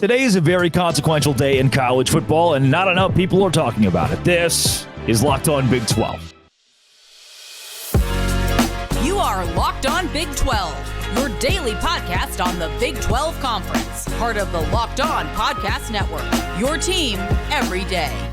Today is a very consequential day in college football, and not enough people are talking about it. This is Locked On Big 12. You are Locked On Big 12, your daily podcast on the Big 12 Conference, part of the Locked On Podcast Network, your team every day.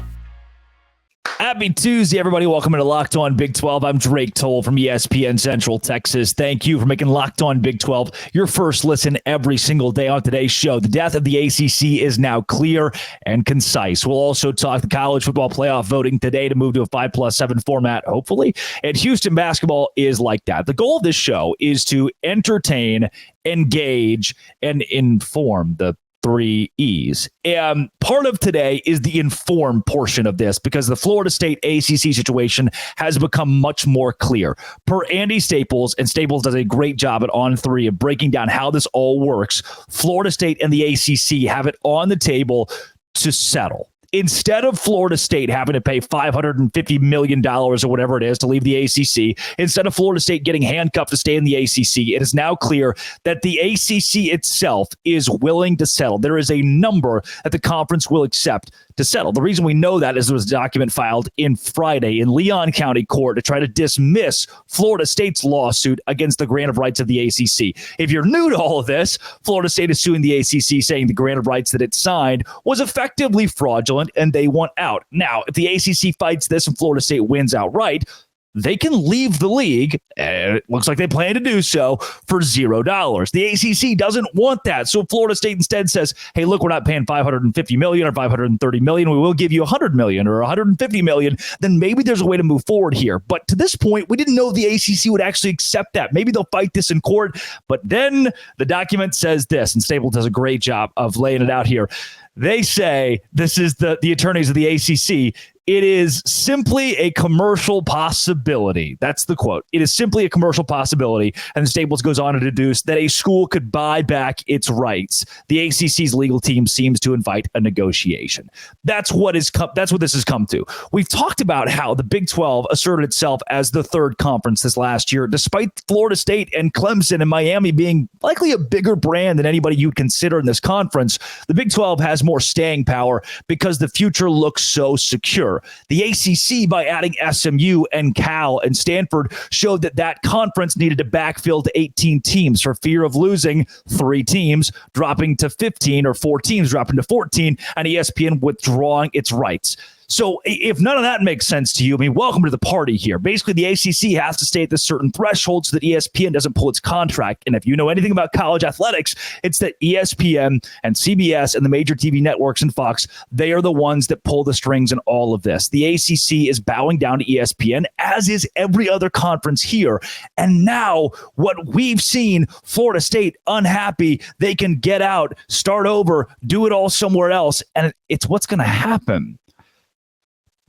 Happy Tuesday, everybody. Welcome to Locked On Big 12. I'm Drake Toll from ESPN Central Texas. Thank you for making Locked On Big 12 your first listen every single day on today's show. The death of the ACC is now clear and concise. We'll also talk the college football playoff voting today to move to a 5+7 format, hopefully. And Houston basketball is like that. The goal of this show is to entertain, engage, and inform the 3 E's. And part of today is the inform portion of this because the Florida State ACC situation has become much more clear. Per Andy Staples, and Staples does a great job at On 3 of breaking down how this all works, Florida State and the ACC have it on the table to settle. Instead of Florida State having to pay $550 million or whatever it is to leave the ACC, instead of Florida State getting handcuffed to stay in the ACC, it is now clear that the ACC itself is willing to settle. There is a number that the conference will accept to settle. The reason we know that is there was a document filed in Friday in Leon County Court to try to dismiss Florida State's lawsuit against the grant of rights of the ACC. If you're new to all of this, Florida State is suing the ACC saying the grant of rights that it signed was effectively fraudulent and they want out. Now, if the ACC fights this and Florida State wins outright, they can leave the league, and it looks like they plan to do so, for $0. The ACC doesn't want that. So Florida State instead says, hey, look, we're not paying $550 million or $530 million. We will give you $100 million or $150 million. Then maybe there's a way to move forward here. But to this point, we didn't know the ACC would actually accept that. Maybe they'll fight this in court. But then the document says this, and Staples does a great job of laying it out here. They say, this is the attorneys of the ACC, it is simply a commercial possibility. That's the quote. It is simply a commercial possibility. And Staples goes on to deduce that a school could buy back its rights. The ACC's legal team seems to invite a negotiation. That's what this has come to. We've talked about how the Big 12 asserted itself as the third conference this last year, despite Florida State and Clemson and Miami being likely a bigger brand than anybody you'd consider in this conference. The Big 12 has more staying power because the future looks so secure. The ACC, by adding SMU and Cal and Stanford, showed that conference needed to backfill to 18 teams for fear of losing 3 teams, dropping to 15, or 4 teams dropping to 14, and ESPN withdrawing its rights. So if none of that makes sense to you, I mean, welcome to the party here. Basically, the ACC has to stay at this certain threshold so that ESPN doesn't pull its contract. And if you know anything about college athletics, it's that ESPN and CBS and the major TV networks and Fox, they are the ones that pull the strings in all of this. The ACC is bowing down to ESPN, as is every other conference here. And now what we've seen, Florida State unhappy, they can get out, start over, do it all somewhere else. And it's what's going to happen.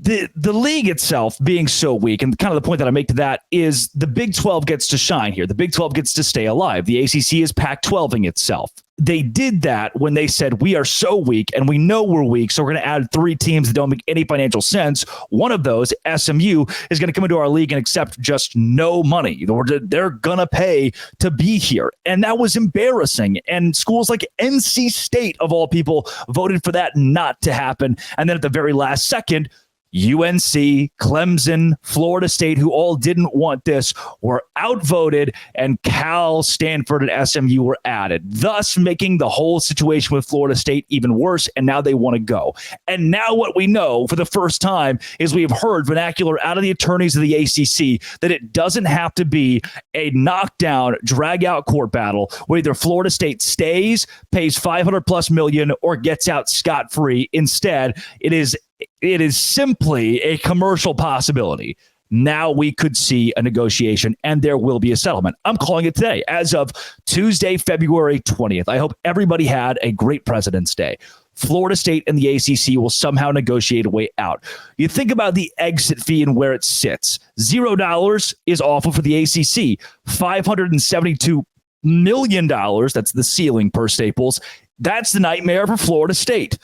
The league itself being so weak, and kind of the point that I make to that is the Big 12 gets to shine here. The Big 12 gets to stay alive. The ACC is Pac-12ing itself. They did that when they said, we are so weak and we know we're weak, so we're going to add 3 teams that don't make any financial sense. One of those, SMU, is going to come into our league and accept just no money. They're going to pay to be here. And that was embarrassing. And schools like NC State, of all people, voted for that not to happen. And then at the very last second, UNC, Clemson, Florida State, who all didn't want this, were outvoted, and Cal, Stanford, and SMU were added, thus making the whole situation with Florida State even worse, and now they want to go. And now what we know for the first time is we've heard vernacular out of the attorneys of the ACC that it doesn't have to be a knockdown, drag-out court battle where either Florida State stays, pays $500+ million, or gets out scot-free. Instead, it is simply a commercial possibility. Now we could see a negotiation and there will be a settlement. I'm calling it today as of Tuesday, February 20th. I hope everybody had a great President's Day. Florida State and the ACC will somehow negotiate a way out. You think about the exit fee and where it sits. $0 is awful for the ACC. $572 million, that's the ceiling per Staples. That's the nightmare for Florida State.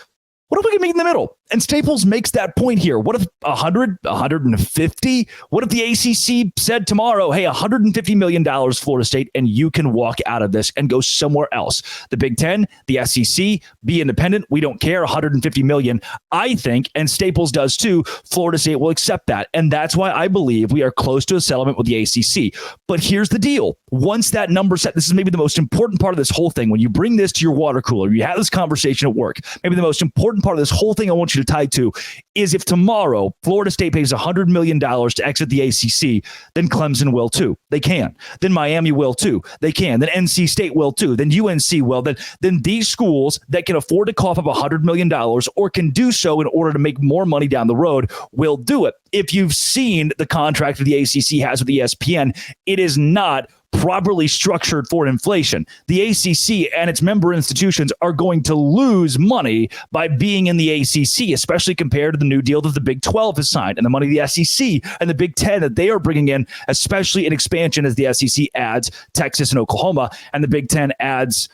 What if we can meet in the middle? And Staples makes that point here. What if 100, 150? What if the ACC said tomorrow, hey, $150 million Florida State, and you can walk out of this and go somewhere else? The Big Ten, the SEC, be independent. We don't care. $150 million. I think, and Staples does too, Florida State will accept that. And that's why I believe we are close to a settlement with the ACC. But here's the deal. Once that number's set, this is maybe the most important part of this whole thing. When you bring this to your water cooler, you have this conversation at work, maybe the most important part of this whole thing I want you to tie to is if tomorrow Florida State pays $100 million to exit the ACC, then Clemson will too. They can. Then Miami will too. They can. Then NC State will too. Then UNC will. Then these schools that can afford to cough up $100 million or can do so in order to make more money down the road will do it. If you've seen the contract that the ACC has with ESPN, it is not properly structured for inflation. The ACC and its member institutions are going to lose money by being in the ACC, especially compared to the new deal that the Big 12 has signed and the money the SEC and the Big 10 that they are bringing in, especially in expansion as the SEC adds Texas and Oklahoma and the Big 10 adds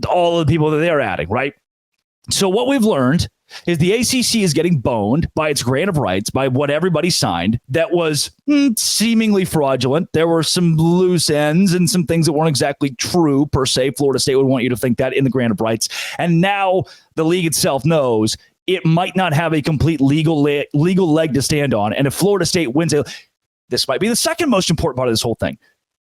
all of the people that they're adding, right? So what we've learned is the ACC is getting boned by its grant of rights, by what everybody signed that was seemingly fraudulent. There were some loose ends and some things that weren't exactly true per se. Florida State would want you to think that in the grant of rights. And now the league itself knows it might not have a complete legal leg to stand on. And if Florida State wins it, this might be the second most important part of this whole thing.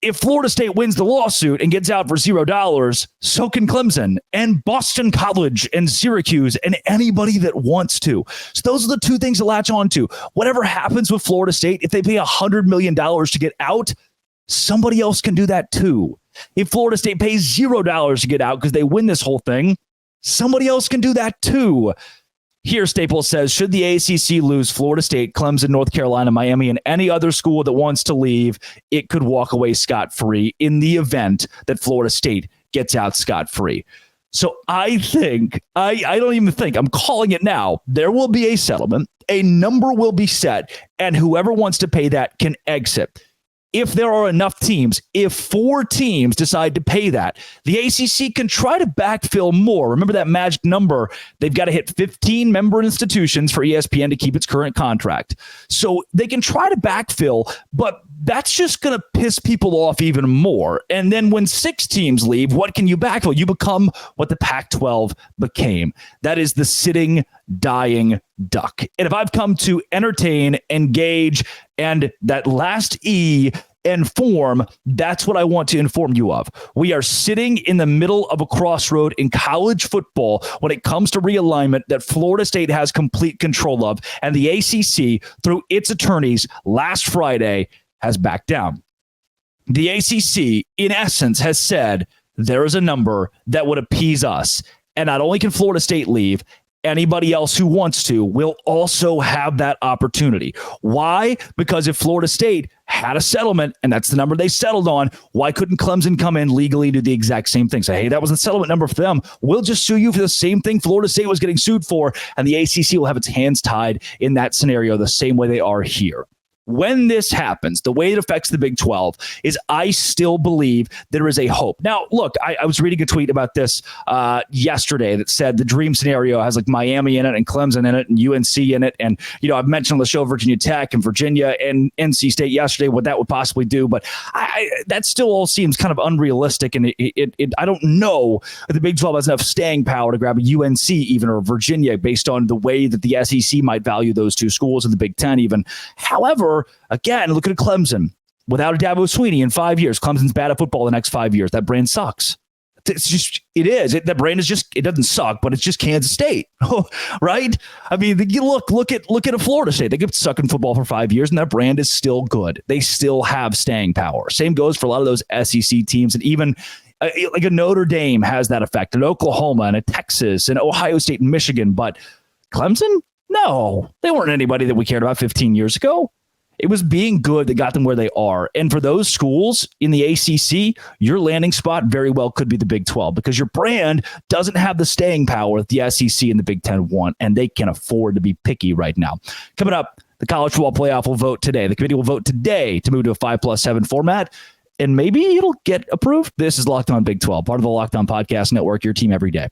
If Florida State wins the lawsuit and gets out for $0, so can Clemson and Boston College and Syracuse and anybody that wants to. So those are the two things to latch on to. Whatever happens with Florida State, if they pay $100 million to get out, somebody else can do that too. If Florida State pays $0 to get out because they win this whole thing, somebody else can do that too. Here, Staples says, should the ACC lose Florida State, Clemson, North Carolina, Miami, and any other school that wants to leave, it could walk away scot-free in the event that Florida State gets out scot-free. So I think, I don't even think, I'm calling it now, there will be a settlement, a number will be set, and whoever wants to pay that can exit. If there are enough teams, if 4 teams decide to pay that, the ACC can try to backfill more. Remember that magic number. They've got to hit 15 member institutions for ESPN to keep its current contract. So they can try to backfill, but that's just going to piss people off even more. And then when 6 teams leave, what can you backfill? You become what the Pac-12 became. That is the sitting, dying duck. And if I've come to entertain, engage, and that last E, inform, that's what I want to inform you of. We are sitting in the middle of a crossroad in college football when it comes to realignment that Florida State has complete control of, and the ACC, through its attorneys last Friday, has backed down. The ACC, in essence, has said there is a number that would appease us. And not only can Florida State leave, anybody else who wants to will also have that opportunity. Why? Because if Florida State had a settlement, and that's the number they settled on, why couldn't Clemson come in legally and do the exact same thing? Say, hey, that was the settlement number for them. We'll just sue you for the same thing Florida State was getting sued for, and the ACC will have its hands tied in that scenario the same way they are here. When this happens, the way it affects the Big 12 is I still believe there is a hope. Now, look, I was reading a tweet about this yesterday that said the dream scenario has like Miami in it and Clemson in it and UNC in it. And, you know, I've mentioned on the show Virginia Tech and Virginia and NC State yesterday, what that would possibly do. But that still all seems kind of unrealistic. And I don't know if the Big 12 has enough staying power to grab a UNC even or Virginia based on the way that the SEC might value those two schools in the Big 10 even. However, again, look at Clemson. Without a Dabo Swinney in 5 years, Clemson's bad at football the next 5 years. That brand sucks. It's just, it is. That brand is just, it doesn't suck, but it's just Kansas State, right? I mean, you look at a Florida State. They get stuck in football for 5 years, and that brand is still good. They still have staying power. Same goes for a lot of those SEC teams, and even like a Notre Dame has that effect, and Oklahoma, and a Texas, and Ohio State, and Michigan. But Clemson, no, they weren't anybody that we cared about 15 years ago. It was being good that got them where they are. And for those schools in the ACC, your landing spot very well could be the Big 12 because your brand doesn't have the staying power that the SEC and the Big 10 want, and they can afford to be picky right now. Coming up, the college football playoff will vote today. The committee will vote today to move to a 5+7 format, and maybe it'll get approved. This is Locked On Big 12, part of the Locked On Podcast Network, your team every day.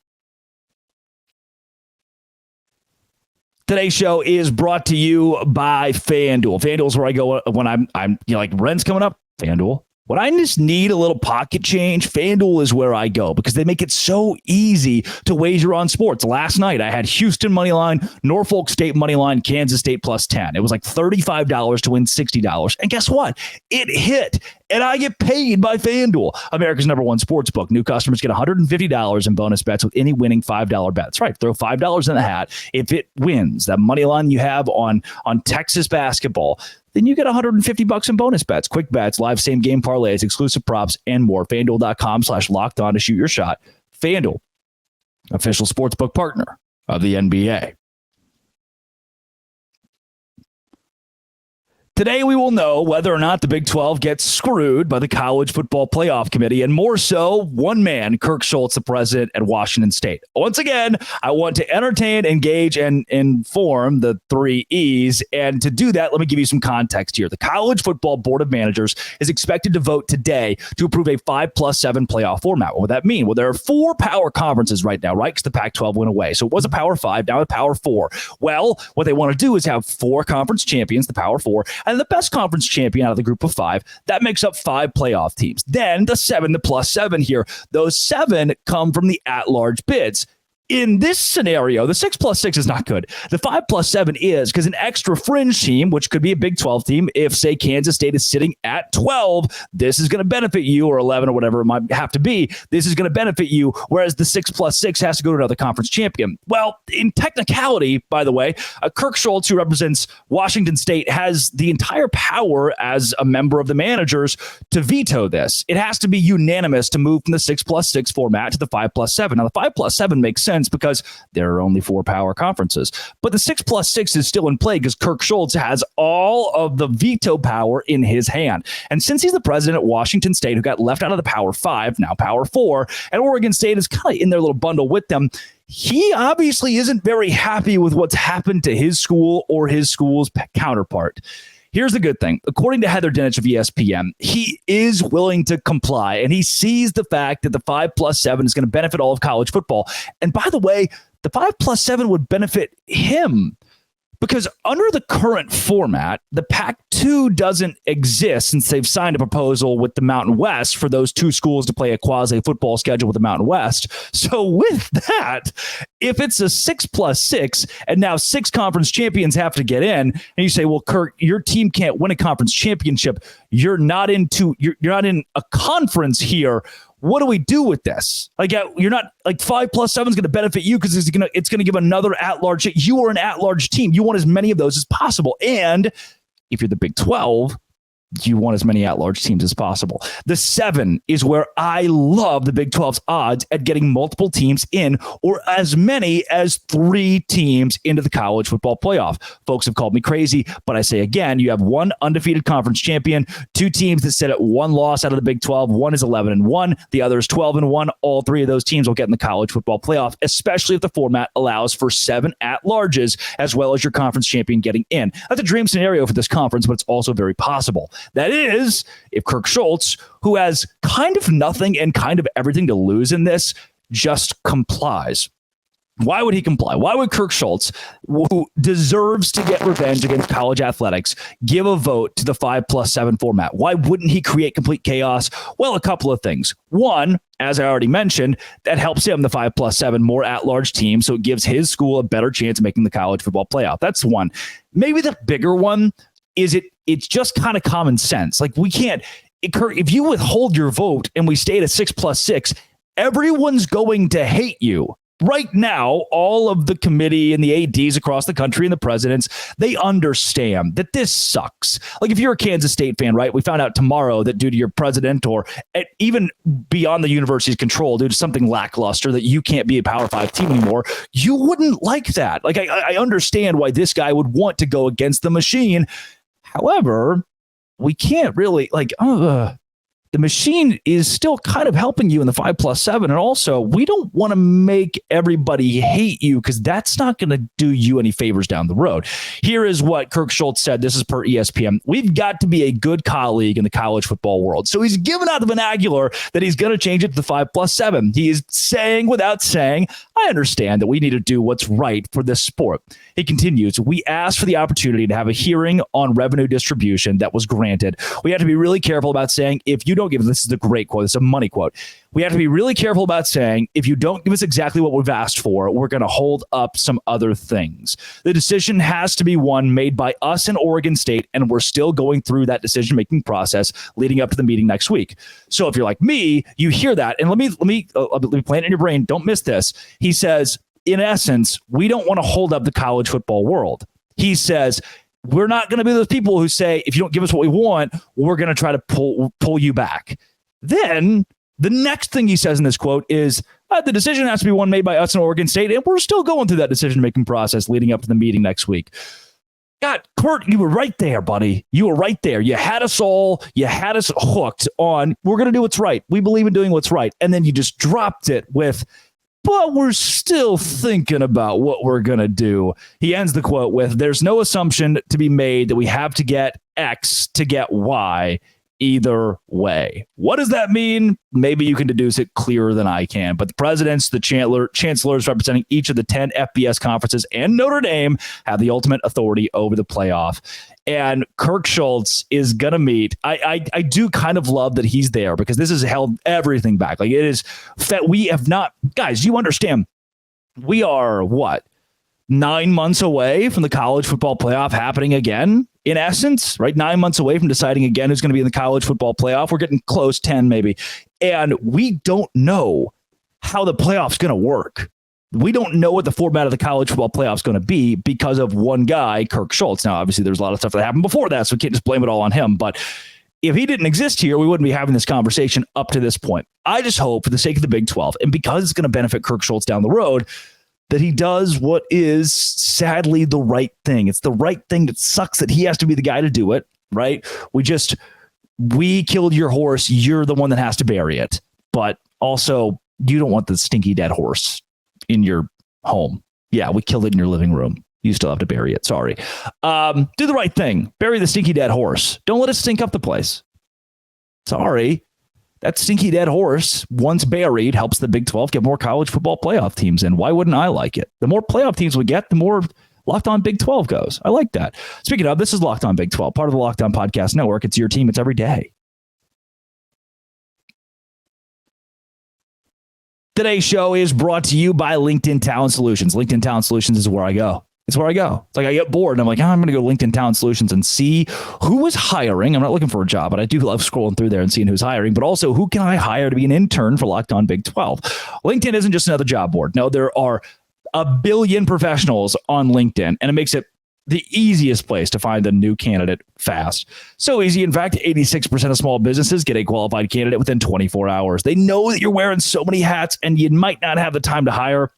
Today's show is brought to you by FanDuel. FanDuel is where I go when I'm like rent's coming up. FanDuel. When I just need a little pocket change, FanDuel is where I go because they make it so easy to wager on sports. Last night, I had Houston moneyline, Norfolk State moneyline, Kansas State plus 10. It was like $35 to win $60. And guess what? It hit. And I get paid by FanDuel, America's #1 sports book. New customers get $150 in bonus bets with any winning $5 bet. That's right. Throw $5 in the hat. If it wins, that money line you have on Texas basketball, then you get $150 in bonus bets, quick bets, live same game parlays, exclusive props, and more. FanDuel.com/lockedon to shoot your shot. FanDuel, official sportsbook partner of the NBA. Today, we will know whether or not the Big 12 gets screwed by the College Football Playoff Committee, and more so, one man, Kirk Schultz, the president at Washington State. Once again, I want to entertain, engage, and inform the 3 E's, and to do that, let me give you some context here. The College Football Board of Managers is expected to vote today to approve a 5+7 playoff format. What would that mean? Well, there are 4 power conferences right now, right? Because the Pac-12 went away. So it was a Power 5, now a Power 4. Well, what they want to do is have 4 conference champions, the Power 4, and the best conference champion out of the group of 5. That makes up 5 playoff teams. Then the 7, the +7 here, those 7 come from the at-large bids. In this scenario, the 6+6 is not good. The 5+7 is because an extra fringe team, which could be a Big 12 team, if, say, Kansas State is sitting at 12, this is going to benefit you, or 11 or whatever it might have to be. This is going to benefit you, whereas the 6+6 has to go to another conference champion. Well, in technicality, by the way, Kirk Schultz, who represents Washington State, has the entire power as a member of the managers to veto this. It has to be unanimous to move from the 6+6 format to the 5+7. Now, the 5+7 makes sense because there are only 4 power conferences. But the 6+6 is still in play because Kirk Schultz has all of the veto power in his hand. And since he's the president at Washington State, who got left out of the Power 5, now Power 4, and Oregon State is kind of in their little bundle with them, he obviously isn't very happy with what's happened to his school or his school's counterpart. Here's the good thing. According to Heather Dinich of ESPN, he is willing to comply, and he sees the fact that the 5+7 is going to benefit all of college football. And by the way, the 5+7 would benefit him because under the current format, the Pac-2 doesn't exist since they've signed a proposal with the Mountain West for those 2 schools to play a quasi-football schedule with the Mountain West. So with that, if it's a 6+6 and now 6 conference champions have to get in, and you say, well, Kirk, your team can't win a conference championship. You're not in a conference here. What do we do with this? Like, you're not like 5+7 is going to benefit you because it's going to give another at-large. You are an at-large team. You want as many of those as possible. And if you're the Big 12, you want as many at-large teams as possible. The 7 is where I love the Big 12's odds at getting multiple teams in, or as many as 3 teams into the college football playoff. Folks have called me crazy, but I say again, you have 1 undefeated conference champion, 2 teams that sit at 1 loss out of the Big 12. 1 is 11-1, the other is 12-1. All 3 of those teams will get in the college football playoff, especially if the format allows for 7 at-larges as well as your conference champion getting in. That's a dream scenario for this conference, but it's also very possible. That is, if Kirk Schultz, who has kind of nothing and kind of everything to lose in this, just complies. Why would he comply? Why would Kirk Schultz, who deserves to get revenge against college athletics, give a vote to the 5+7 format? Why wouldn't he create complete chaos? Well, a couple of things. One, as I already mentioned, that helps him, the 5+7, more at-large team, so it gives his school a better chance of making the college football playoff. That's one. Maybe the bigger one is it's just kind of common sense. Like, we can't, if you withhold your vote and we stay at a 6+6, everyone's going to hate you. Right now, all of the committee and the ADs across the country and the presidents, they understand that this sucks. Like, if you're a Kansas State fan, right? We found out tomorrow that due to your president or even beyond the university's control, due to something lackluster, that you can't be a Power 5 team anymore, you wouldn't like that. Like, I understand why this guy would want to go against the machine. However, we can't really, the machine is still kind of helping you in the 5+7. And also, we don't want to make everybody hate you because that's not going to do you any favors down the road. Here is what Kirk Schultz said. This is per ESPN. We've got to be a good colleague in the college football world. So he's given out the vernacular that he's going to change it to the 5+7. He is saying without saying, I understand that we need to do what's right for this sport. He continues, we asked for the opportunity to have a hearing on revenue distribution that was granted. We have to be really careful about saying, if you don't give us, this is a great quote, it's a money quote. We have to be really careful about saying, if you don't give us exactly what we've asked for, we're going to hold up some other things. The decision has to be one made by us in Oregon State, and we're still going through that decision-making process leading up to the meeting next week. So if you're like me, you hear that, and let me plant it in your brain. Don't miss this. He says, in essence, we don't want to hold up the college football world. He says, we're not going to be those people who say, if you don't give us what we want, we're going to try to pull you back. Then the next thing he says in this quote is, the decision has to be one made by us in Oregon State, and we're still going through that decision-making process leading up to the meeting next week. God, Kurt, you were right there, buddy. You were right there. You had us hooked on, we're going to do what's right. We believe in doing what's right. And then you just dropped it with, but we're still thinking about what we're going to do. He ends the quote with, there's no assumption to be made that we have to get X to get Y either way. What does that mean? Maybe you can deduce it clearer than I can. But the presidents, the chancellors representing each of the 10 FBS conferences and Notre Dame have the ultimate authority over the playoff. And Kirk Schultz is going to meet. I do kind of love that he's there because this has held everything back. Like it is that we have not, guys, you understand, we are what? 9 months away from the college football playoff happening again, in essence, right? 9 months away from deciding again who's going to be in the college football playoff. We're getting close, 10 maybe. And we don't know how the playoff's going to work. We don't know what the format of the college football playoff is going to be because of one guy, Kirk Schultz. Now, obviously, there's a lot of stuff that happened before that, so we can't just blame it all on him. But if he didn't exist here, we wouldn't be having this conversation up to this point. I just hope, for the sake of the Big 12, and because it's going to benefit Kirk Schultz down the road, that he does what is sadly the right thing. It's the right thing that sucks that he has to be the guy to do it, right? We killed your horse. You're the one that has to bury it. But also, you don't want the stinky dead horse in your home. Yeah, we killed it in your living room. You still have to bury it. Sorry. Do the right thing. Bury the stinky dead horse. Don't let it stink up the place. Sorry. That stinky dead horse, once buried, helps the Big 12 get more college football playoff teams in. Why wouldn't I like it? The more playoff teams we get, the more Locked On Big 12 goes. I like that. Speaking of, this is Locked On Big 12, part of the Locked On Podcast Network. It's your team. It's every day. Today's show is brought to you by LinkedIn Talent Solutions. LinkedIn Talent Solutions is where I go. It's where I go. It's like I get bored and I'm like, I'm going to go to LinkedIn Talent Solutions and see who is hiring. I'm not looking for a job, but I do love scrolling through there and seeing who's hiring, but also who can I hire to be an intern for Locked On Big 12. LinkedIn isn't just another job board. No, there are a billion professionals on LinkedIn, and it makes it the easiest place to find a new candidate fast. So easy. In fact, 86% of small businesses get a qualified candidate within 24 hours. They know that you're wearing so many hats and you might not have the time to hire.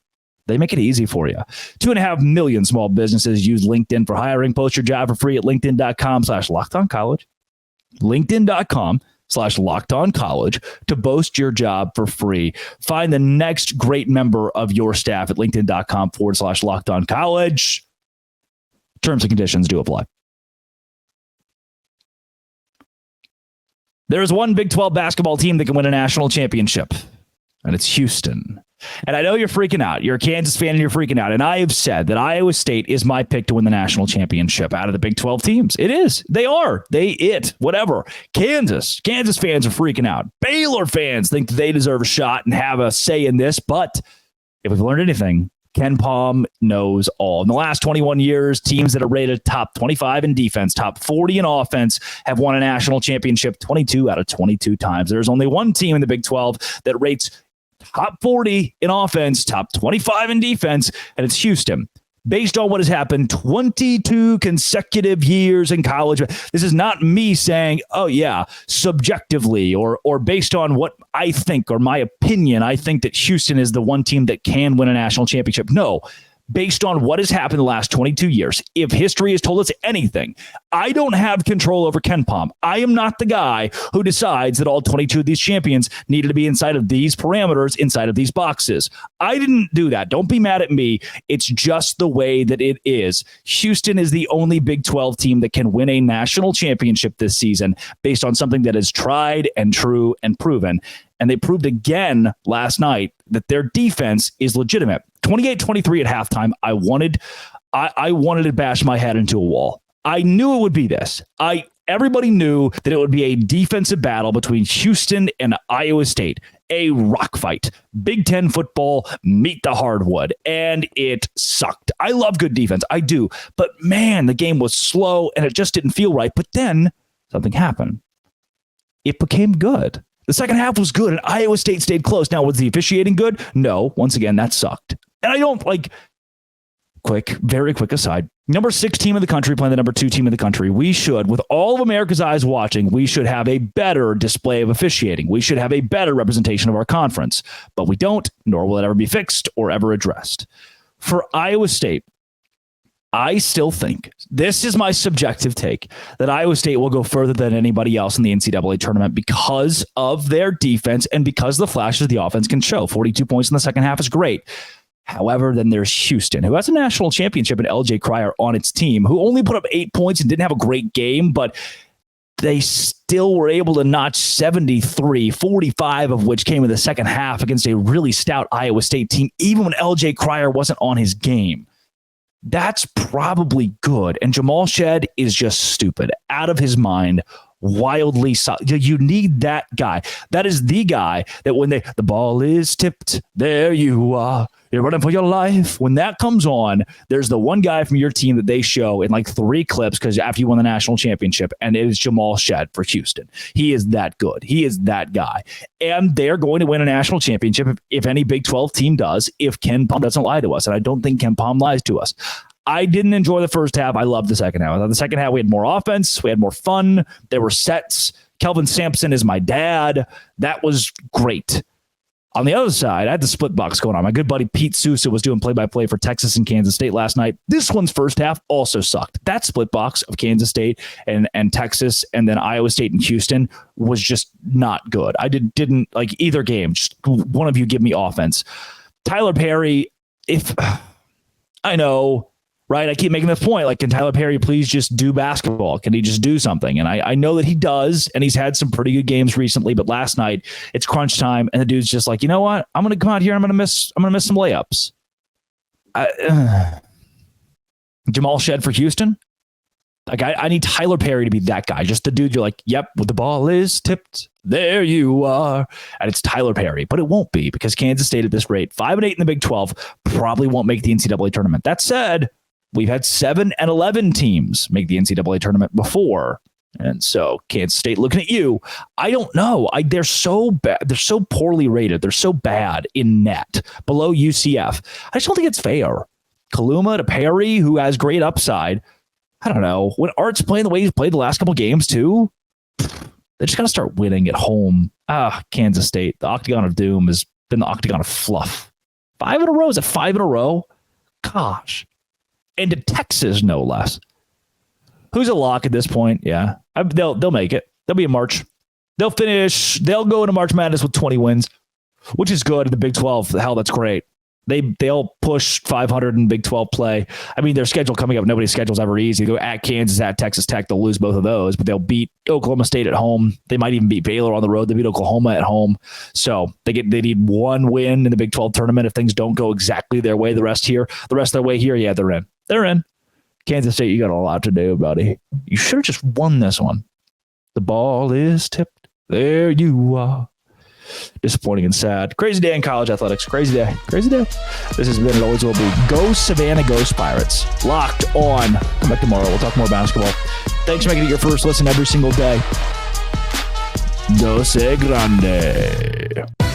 They make it easy for you. 2.5 million small businesses use LinkedIn for hiring. Post your job for free at linkedin.com/lockedoncollege. LinkedIn.com/lockedoncollege to boast your job for free. Find the next great member of your staff at linkedin.com/lockedoncollege. Terms and conditions do apply. There is one Big 12 basketball team that can win a national championship, and it's Houston. And I know you're freaking out. You're a Kansas fan and you're freaking out. And I have said that Iowa State is my pick to win the national championship out of the Big 12 teams. It is. They are. Whatever. Kansas fans are freaking out. Baylor fans think they deserve a shot and have a say in this. But if we've learned anything, Ken Palm knows all. In the last 21 years, teams that are rated top 25 in defense, top 40 in offense, have won a national championship 22 out of 22 times. There's only one team in the Big 12 that rates top 40 in offense, top 25 in defense, and it's Houston. Based on what has happened 22 consecutive years in college. This is not me saying, oh yeah, subjectively or based on what I think or my opinion, I think that Houston is the one team that can win a national championship. No. Based on what has happened the last 22 years, if history has told us anything, I don't have control over Ken Palm. I am not the guy who decides that all 22 of these champions needed to be inside of these parameters, inside of these boxes. I didn't do that. Don't be mad at me. It's just the way that it is. Houston is the only Big 12 team that can win a national championship this season based on something that is tried and true and proven. And they proved again last night that their defense is legitimate. 28-23 at halftime. I wanted to bash my head into a wall. I knew it would be this. Everybody knew that it would be a defensive battle between Houston and Iowa State, a rock fight. Big Ten football, meet the hardwood, and it sucked. I love good defense. I do. But man, the game was slow and it just didn't feel right. But then something happened. It became good. The second half was good and Iowa State stayed close. Now, was the officiating good? No. Once again, that sucked. And I don't very quick aside. Number 6 team in the country playing the number 2 team in the country. We should, with all of America's eyes watching, we should have a better display of officiating. We should have a better representation of our conference. But we don't, nor will it ever be fixed or ever addressed. For Iowa State, I still think, this is my subjective take, that Iowa State will go further than anybody else in the NCAA tournament because of their defense and because the flashes the offense can show. 42 points in the second half is great. However, then there's Houston, who has a national championship and LJ Cryer on its team, who only put up 8 points and didn't have a great game, but they still were able to notch 73, 45 of which came in the second half against a really stout Iowa State team, even when LJ Cryer wasn't on his game. That's probably good. And Jamal Shed is just stupid, out of his mind, wildly solid. You need that guy. That is the guy that when the ball is tipped, there you are. You're running for your life. When that comes on, there's the one guy from your team that they show in 3 clips because after you won the national championship, and it is Jamal Shed for Houston. He is that good. He is that guy. And they're going to win a national championship if any Big 12 team does, if Ken Palm doesn't lie to us. And I don't think Ken Palm lies to us. I didn't enjoy the first half. I loved the second half. I thought the second half we had more offense. We had more fun. There were sets. Kelvin Sampson is my dad. That was great. On the other side, I had the split box going on. My good buddy Pete Sousa was doing play-by-play for Texas and Kansas State last night. This one's first half also sucked. That split box of Kansas State and Texas and then Iowa State and Houston was just not good. I didn't like either game. Just one of you give me offense. Tyler Perry, I know, right? I keep making this point. Can Tyler Perry please just do basketball? Can he just do something? And I know that he does, and he's had some pretty good games recently, but last night it's crunch time, and the dude's just you know what? I'm going to come out here. I'm going to miss some layups. Jamal Shed for Houston. I need Tyler Perry to be that guy. Just the dude you're yep, the ball is tipped. There you are. And it's Tyler Perry. But it won't be because Kansas State at this rate, 5-8 in the Big 12, probably won't make the NCAA tournament. That said, we've had 7 and 11 teams make the NCAA tournament before. And so Kansas State looking at you. I don't know. They're so bad. They're so poorly rated. They're so bad in net below UCF. I just don't think it's fair. Kaluma to Perry, who has great upside. I don't know. When Art's playing the way he's played the last couple games too, they just got to start winning at home. Kansas State. The Octagon of Doom has been the Octagon of Fluff. 5 in a row? Is it 5 in a row? Gosh. And to Texas, no less. Who's a lock at this point? Yeah. They'll make it. They'll be in March. They'll finish. They'll go into March Madness with 20 wins, which is good in the Big 12. Hell, that's great. They'll push 500 in Big 12 play. I mean, their schedule coming up, nobody's schedule's ever easy. They go at Kansas, at Texas Tech. They'll lose both of those, but they'll beat Oklahoma State at home. They might even beat Baylor on the road. They beat Oklahoma at home. So they need one win in the Big 12 tournament. If things don't go exactly their way the rest of their way here, yeah, they're in. They're in. Kansas State, you got a lot to do, buddy. You should have just won this one. The ball is tipped. There you are. Disappointing and sad. Crazy day in college athletics. Crazy day. Crazy day. This has been and always will be Go Savannah, Go Pirates. Locked on. Come back tomorrow. We'll talk more basketball. Thanks for making it your first listen every single day. Go Se Grande.